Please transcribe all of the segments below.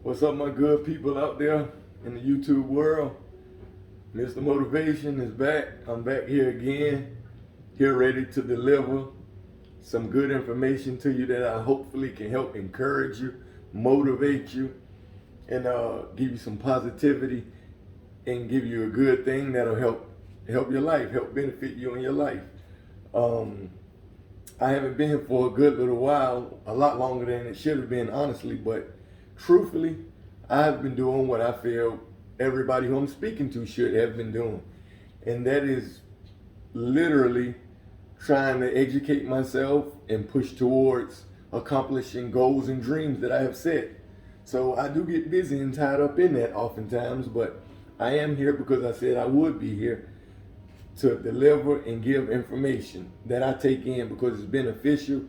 What's up, my good people out there in the YouTube world? Mr. Motivation is back. I'm back here again, here ready to deliver some good information to you that I hopefully can help encourage you, motivate you, and give you some positivity and give you a good thing that'll help your life, help benefit you in your life. I haven't been here for a good little while, a lot longer than it should have been, honestly, but truthfully, I've been doing what I feel everybody who I'm speaking to should have been doing. And that is literally trying to educate myself and push towards accomplishing goals and dreams that I have set. So I do get busy and tied up in that oftentimes, but I am here because I said I would be here to deliver and give information that I take in because it's beneficial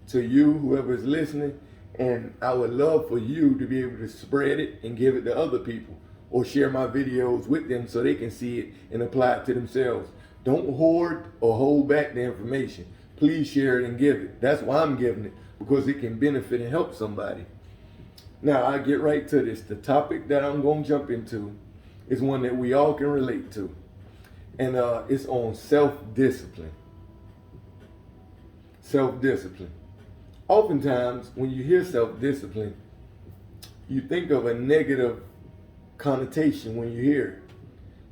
to you, whoever is listening, and I would love for you to be able to spread it and give it to other people or share my videos with them so they can see it and apply it to themselves. Don't hoard or hold back the information. Please share it and give it. That's why I'm giving it, because it can benefit and help somebody. Now, I get right to this. The topic that I'm going to jump into is one that we all can relate to. And it's on self-discipline. Self-discipline. Oftentimes, when you hear self-discipline, you think of a negative connotation when you hear it.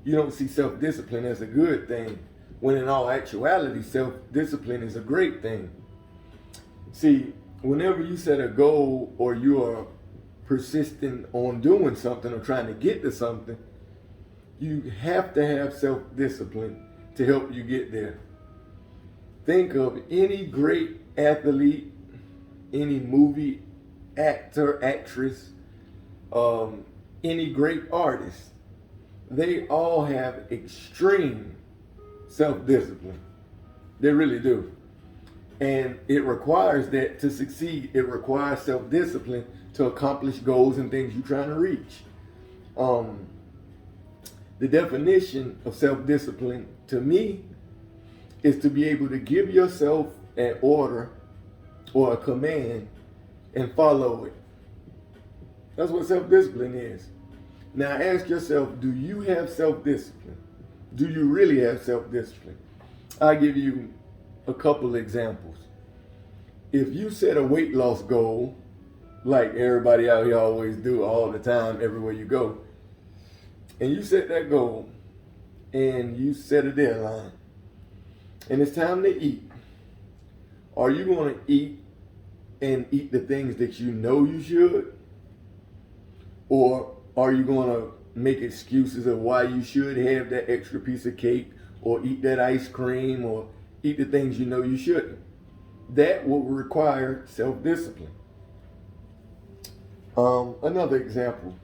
You don't see self-discipline as a good thing, when in all actuality, self-discipline is a great thing. See, whenever you set a goal or you are persistent on doing something or trying to get to something, you have to have self-discipline to help you get there. Think of any great athlete, any movie actor, actress, any great artist. They all have extreme self-discipline. They really do. And it requires that to succeed. It requires self-discipline to accomplish goals and things you're trying to reach. The definition of self-discipline to me is to be able to give yourself an order or a command and follow it. That's what self-discipline is. Now ask yourself, do you have self-discipline? Do you really have self-discipline? I'll give you a couple examples. If you set a weight loss goal, like everybody out here always do all the time, everywhere you go, and you set that goal, and you set a deadline, and it's time to eat, are you going to eat and eat the things that you know you should? Or are you going to make excuses of why you should have that extra piece of cake or eat that ice cream or eat the things you know you shouldn't? That will require self-discipline. Another example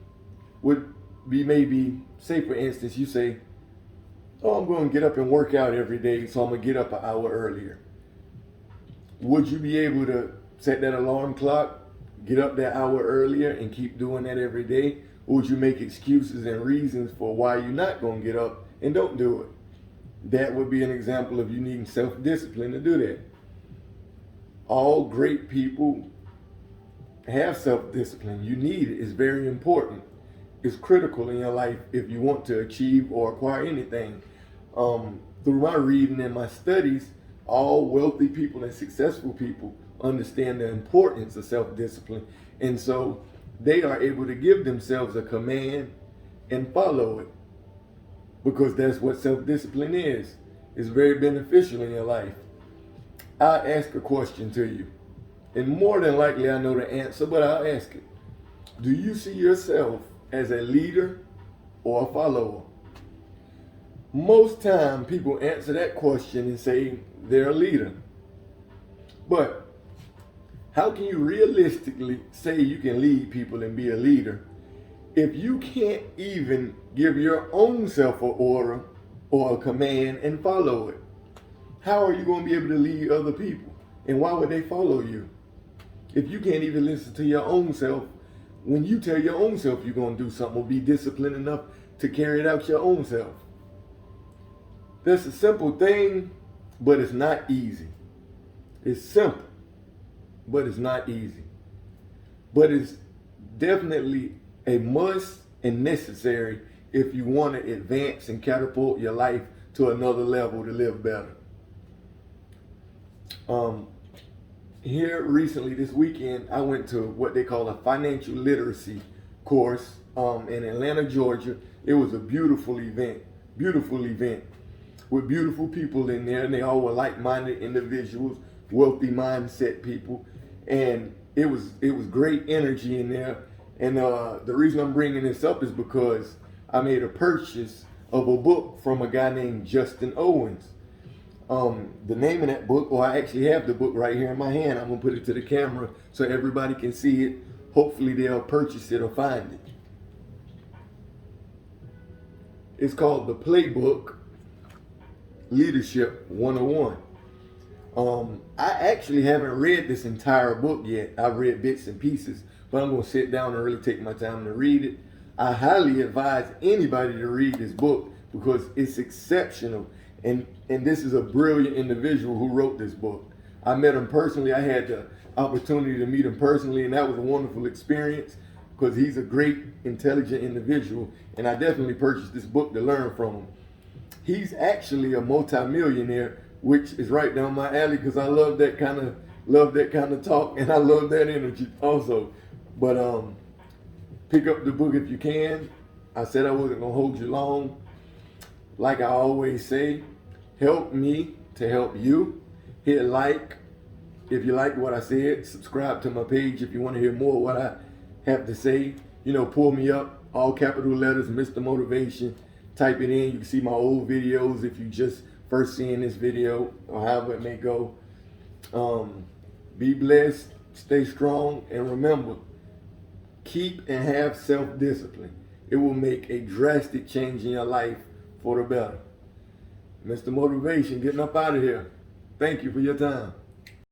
would be maybe, say for instance, you say, oh, I'm going to get up and work out every day, so I'm going to get up an hour earlier. Would you be able to set that alarm clock, get up that hour earlier and keep doing that every day? Or would you make excuses and reasons for why you're not going to get up and don't do it? That would be an example of you needing self-discipline to do that. All great people have self-discipline. You need it. It's very important. It's critical in your life if you want to achieve or acquire anything. Through my reading and my studies, all wealthy people and successful people understand the importance of self-discipline. And so they are able to give themselves a command and follow it, because that's what self-discipline is. It's very beneficial in your life. I'll ask a question to you, and more than likely I know the answer, but I'll ask it. Do you see yourself as a leader or a follower? Most time people answer that question and say they're a leader. But how can you realistically say you can lead people and be a leader if you can't even give your own self an order or a command and follow it? How are you going to be able to lead other people? And why would they follow you? If you can't even listen to your own self, when you tell your own self you're going to do something, or be disciplined enough to carry it out your own self. That's a simple thing, but it's not easy. It's simple, but it's not easy. But it's definitely a must and necessary if you want to advance and catapult your life to another level to live better. Here recently this weekend, I went to what they call a financial literacy course in Atlanta, Georgia. It was a beautiful event with beautiful people in there, and they all were like-minded individuals, wealthy mindset people, and it was great energy in there. And the reason I'm bringing this up is because I made a purchase of a book from a guy named Justin Owens. The name of that book, or I actually have the book right here in my hand. I'm gonna put it to the camera so everybody can see it. Hopefully they'll purchase it or find it. It's called The Playbook Leadership 101. I actually haven't read this entire book yet. I've read bits and pieces, but I'm gonna sit down and really take my time to read it. I highly advise anybody to read this book because it's exceptional. And this is a brilliant individual who wrote this book. I met him personally. I had the opportunity to meet him personally, and that was a wonderful experience because he's a great, intelligent individual. And I definitely purchased this book to learn from him. He's actually a multimillionaire, which is right down my alley because I love that kind of talk, and I love that energy also. But pick up the book if you can. I said I wasn't gonna hold you long. Like I always say, help me to help you. Hit like if you like what I said. Subscribe to my page if you want to hear more of what I have to say. You know, pull me up, all capital letters, Mr. Motivation. Type it in. You can see my old videos if you just first seeing this video or however it may go. Be blessed, stay strong, and remember, keep and have self-discipline. It will make a drastic change in your life for the better. Mr. Motivation, getting up out of here. Thank you for your time.